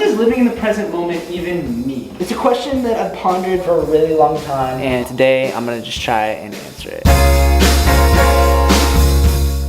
does living in the present moment even mean? It's a question that I've pondered for a really long time, and today I'm gonna just try and answer it.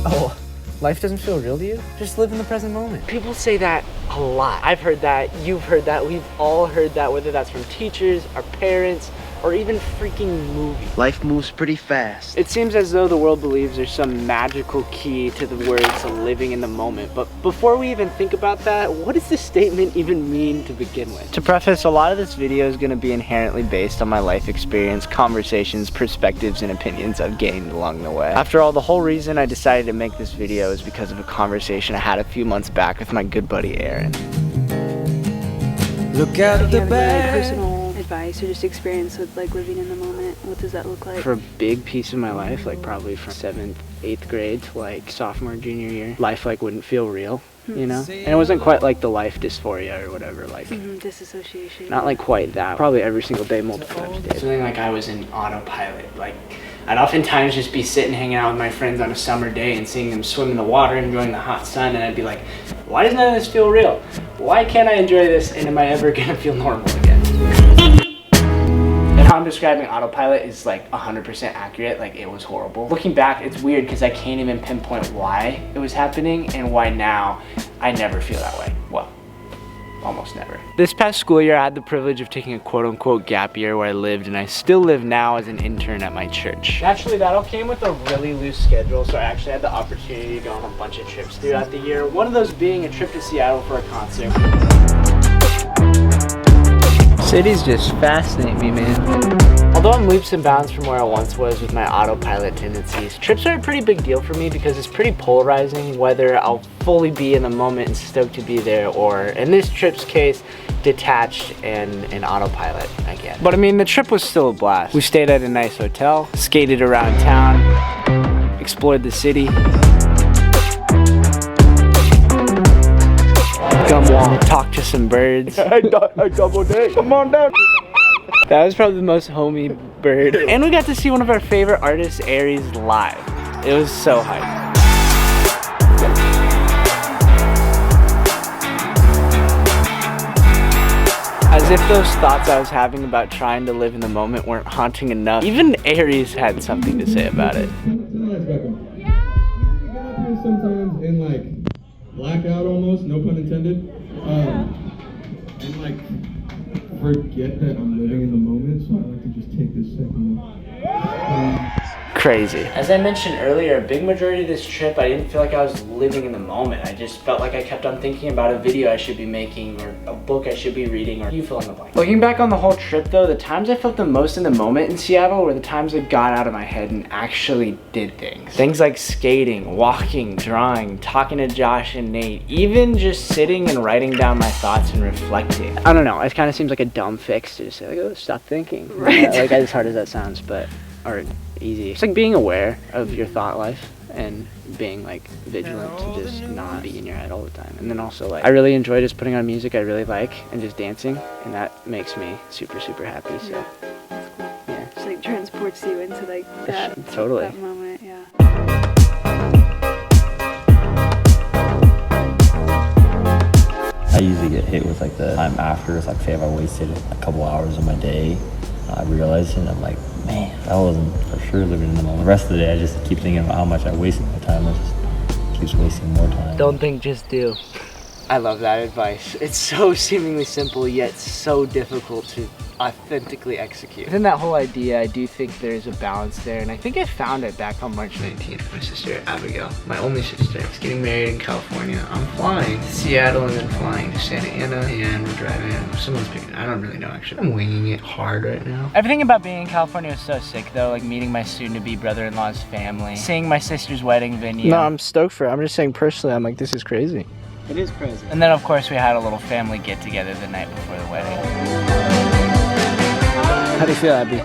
Oh, life doesn't feel real to you? Just live in the present moment. People say that a lot. I've heard that, you've heard that, we've all heard that, whether that's from teachers, our parents, or even freaking movies. Life moves pretty fast. It seems as though the world believes there's some magical key to the words to living in the moment. But before we even think about that, what does this statement even mean to begin with? To preface, a lot of this video is gonna be inherently based on my life experience, conversations, perspectives, and opinions I've gained along the way. After all, the whole reason I decided to make this video is because of a conversation I had a few months back with my good buddy Aaron. Look out the back. Personal advice or just experience with like living in the moment, what does that look like? For a big piece of my life, like probably from 7th, 8th grade to like sophomore, junior year, life like wouldn't feel real, you know? And it wasn't quite like the life dysphoria or whatever, like disassociation. not like quite that. Probably every single day, multiple times a day. Something like I was in autopilot. Like I'd oftentimes just be sitting hanging out with my friends on a summer day and seeing them swim in the water, enjoying the hot sun, and I'd be like, why does none of this feel real? Why can't I enjoy this, and am I ever gonna feel normal again? And how I'm describing autopilot is like 100% accurate. Like it was horrible. Looking back, it's weird because I can't even pinpoint why it was happening and why now I never feel that way. Well, almost never. This past school year, I had the privilege of taking a quote-unquote gap year where I lived, and I still live now as an intern at my church. Naturally, that all came with a really loose schedule, so I actually had the opportunity to go on a bunch of trips throughout the year. One of those being a trip to Seattle for a concert. Cities just fascinate me, man. Although I'm leaps and bounds from where I once was with my autopilot tendencies, trips are a pretty big deal for me because it's pretty polarizing whether I'll fully be in the moment and stoked to be there, or in this trip's case, detached and in autopilot again. But I mean, the trip was still a blast. We stayed at a nice hotel, skated around town, explored the city. Gum walk, talk to some birds. Hey, double day. Come on down. That was probably the most homey bird. And we got to see one of our favorite artists, Aries, live. It was so hype. As if those thoughts I was having about trying to live in the moment weren't haunting enough, even Aries had something to say about it. Sometimes in like blackout almost, no pun intended, and like forget that I'm living in the moment, so I like to just take this second. Crazy. As I mentioned earlier, a big majority of this trip, I didn't feel like I was living in the moment. I just felt like I kept on thinking about a video I should be making, or a book I should be reading, or you fill in the blank. Looking back on the whole trip though, the times I felt the most in the moment in Seattle were the times I got out of my head and actually did things. Things like skating, walking, drawing, talking to Josh and Nate, even just sitting and writing down my thoughts and reflecting. I don't know, it kind of seems like a dumb fix to just say like, oh, stop thinking. Right. Like as hard as that sounds, but, or easy. It's like being aware of your thought life and being like vigilant to just not be in your head all the time. And then also like, I really enjoy just putting on music I really like and just dancing, and that makes me super, super happy, so. Yeah. Just like transports you into like that, Totally. that moment, yeah. I usually get hit with like the time after. It's like, say if I wasted a couple hours of my day, I realize it and I'm like, man, I wasn't for sure living in the moment. The rest of the day, I just keep thinking about how much I wasted my time. I just keeps wasting more time. Don't think, just do. I love that advice. It's so seemingly simple, yet so difficult to authentically execute. Within that whole idea, I do think there's a balance there, and I think I found it back on March 19th. My sister Abigail, my only sister, is getting married in California. I'm flying to Seattle and then flying to Santa Ana, and we're driving. Someone's picking. I don't really know actually. I'm winging it hard right now. Everything about being in California was so sick though, like meeting my soon-to-be brother-in-law's family, seeing my sister's wedding venue. No, I'm stoked for it. I'm just saying personally, I'm like, this is crazy. It is crazy. And then of course we had a little family get together the night before the wedding. How do you feel, Abby?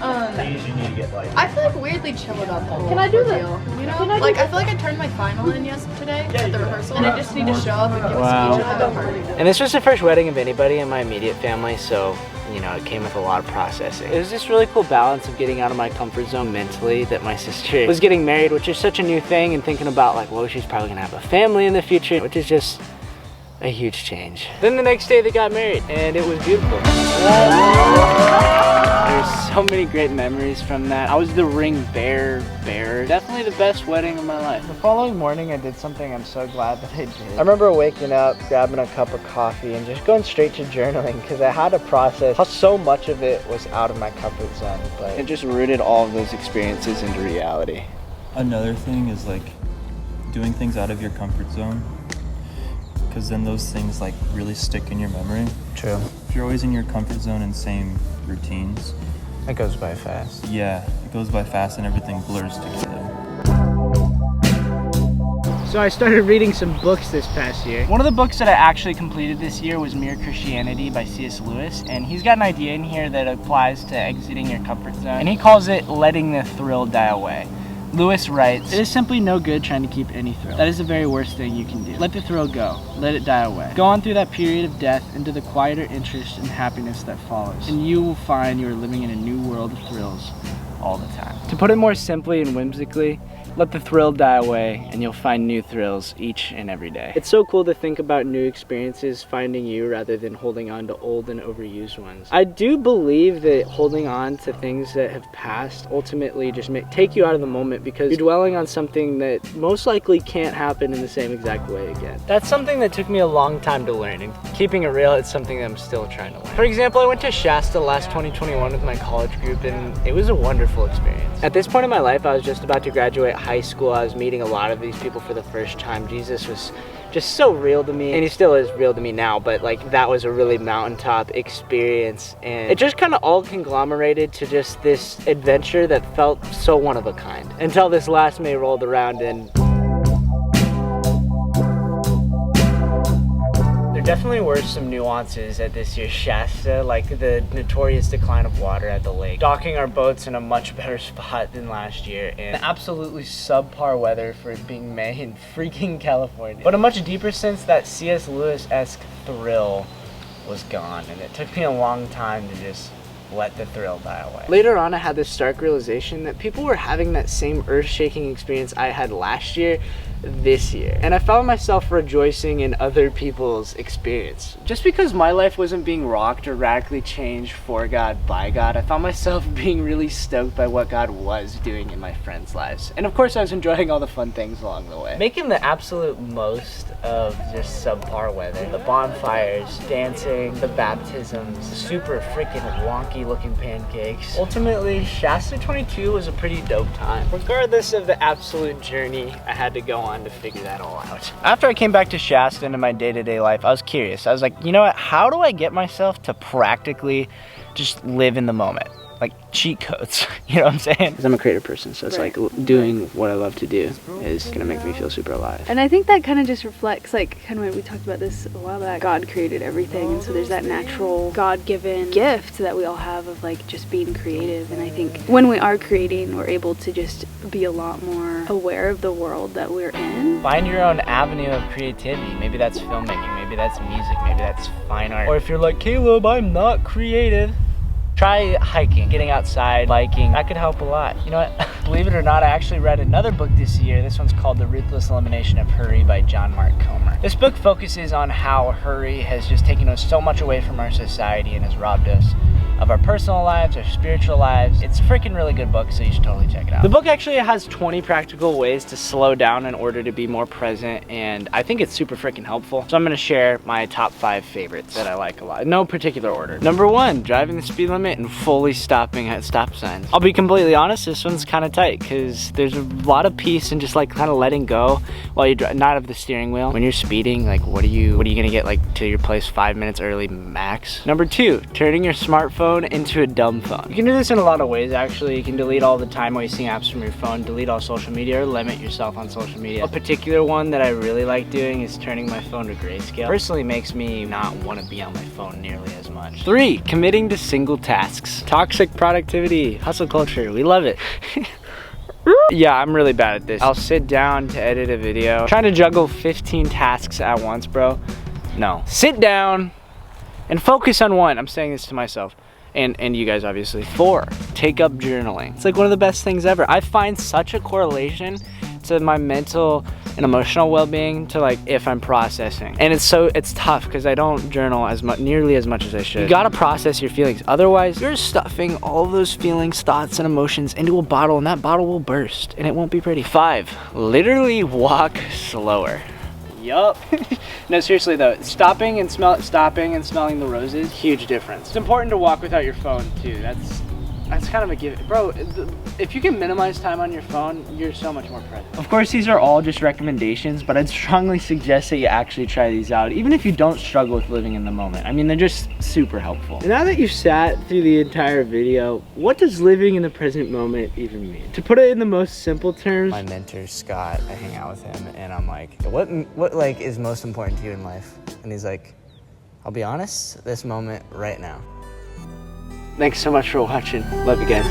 I feel like weirdly chill about the whole ordeal. You know, like I feel like I turned my final in yesterday at the rehearsal, and I just need to show up and give a speech at the party. And this was the first wedding of anybody in my immediate family, so you know, it came with a lot of processing. It was this really cool balance of getting out of my comfort zone mentally, that my sister was getting married, which is such a new thing, and thinking about like, well, she's probably gonna have a family in the future, which is just a huge change. Then the next day they got married and it was beautiful. There's so many great memories from that. I was the ring bearer. Definitely the best wedding of my life. The following morning I did something I'm so glad that I did. I remember waking up, grabbing a cup of coffee and just going straight to journaling because I had to process how so much of it was out of my comfort zone. But it just rooted all of those experiences into reality. Another thing is like doing things out of your comfort zone, because then those things like really stick in your memory. True. If you're always in your comfort zone and same routines, it goes by fast. Yeah, it goes by fast and everything blurs together. So I started reading some books this past year. One of the books that I actually completed this year was Mere Christianity by C.S. Lewis, and he's got an idea in here that applies to exiting your comfort zone, and he calls it letting the thrill die away. Lewis writes, "It is simply no good trying to keep any thrill. That is the very worst thing you can do. Let the thrill go. Let it die away. Go on through that period of death into the quieter interest and happiness that follows, and you will find you are living in a new world of thrills all the time." To put it more simply and whimsically, let the thrill die away and you'll find new thrills each and every day. It's so cool to think about new experiences finding you rather than holding on to old and overused ones. I do believe that holding on to things that have passed ultimately just take you out of the moment because you're dwelling on something that most likely can't happen in the same exact way again. That's something that took me a long time to learn, and keeping it real, it's something that I'm still trying to learn. For example, I went to Shasta last 2021 with my college group and it was a wonderful experience. At this point in my life, I was just about to graduate high school. I was meeting a lot of these people for the first time. Jesus was just so real to me, and he still is real to me now, but like that was a really mountaintop experience, and it just kind of all conglomerated to just this adventure that felt so one of a kind until this last May rolled around. And definitely were some nuances at this year's Shasta, like the notorious decline of water at the lake, docking our boats in a much better spot than last year, and absolutely subpar weather for it being May in freaking California. But a much deeper sense, that C.S. Lewis-esque thrill was gone, and it took me a long time to just let the thrill die away. Later on, I had this stark realization that people were having that same earth-shaking experience I had last year, this year. And I found myself rejoicing in other people's experience. Just because my life wasn't being rocked or radically changed for God, by God, I found myself being really stoked by what God was doing in my friends' lives. And of course, I was enjoying all the fun things along the way. Making the absolute most of just subpar weather. The bonfires, dancing, the baptisms, the super freaking wonky looking pancakes. Ultimately, Shasta 22 was a pretty dope time, regardless of the absolute journey I had to go on to figure that all out. After I came back to Shasta into my day-to-day life, I was curious. I was like, you know what, how do I get myself to practically just live in the moment? Like cheat codes, you know what I'm saying? Because I'm a creative person, so it's like doing what I love to do is gonna make me feel super alive. And I think that kind of just reflects, like, kind of we talked about this a while back, God created everything, and so there's that natural God-given gift that we all have of like just being creative. And I think when we are creating, we're able to just be a lot more aware of the world that we're in. Find your own avenue of creativity. Maybe that's filmmaking, maybe that's music, maybe that's fine art. Or if you're like, Caleb, I'm not creative, try hiking, getting outside, biking. That could help a lot. You know what? Believe it or not, I actually read another book this year. This one's called The Ruthless Elimination of Hurry by John Mark Comer. This book focuses on how hurry has just taken us so much away from our society and has robbed us of our personal lives, our spiritual lives. It's a freaking really good book, so you should totally check it out. The book actually has 20 practical ways to slow down in order to be more present, and I think it's super freaking helpful. So I'm gonna share my top 5 favorites that I like a lot, in no particular order. Number 1, driving the speed limit and fully stopping at stop signs. I'll be completely honest, this one's kind of tight because there's a lot of peace and just like kind of letting go while you drive, not of the steering wheel. When you're speeding, like what are you gonna get like to your place 5 minutes early max? Number 2, turning your smartphone into a dumb phone. You can do this in a lot of ways actually. You can delete all the time wasting apps from your phone, delete all social media, or limit yourself on social media. A particular one that I really like doing is turning my phone to grayscale. Personally makes me not want to be on my phone nearly as much. 3, committing to single tasks. Toxic productivity, hustle culture, we love it. Yeah, I'm really bad at this. I'll sit down to edit a video, trying to juggle 15 tasks at once, bro. No. Sit down and focus on one. I'm saying this to myself. And you guys obviously. 4, take up journaling. It's like one of the best things ever. I find such a correlation to my mental and emotional well-being to like if I'm processing. And it's tough because I don't journal nearly as much as I should. You gotta process your feelings, otherwise you're stuffing all of those feelings, thoughts, and emotions into a bottle, and that bottle will burst and it won't be pretty. 5, literally walk slower. Yup. No, seriously though, stopping and smelling the roses, huge difference. It's important to walk without your phone too. That's kind of a given. Bro, if you can minimize time on your phone, you're so much more present. Of course, these are all just recommendations, but I'd strongly suggest that you actually try these out, even if you don't struggle with living in the moment. I mean, they're just super helpful. And now that you've sat through the entire video, what does living in the present moment even mean? To put it in the most simple terms, my mentor, Scott, I hang out with him, and I'm like, what like is most important to you in life? And he's like, I'll be honest, this moment right now. Thanks so much for watching. Love you guys.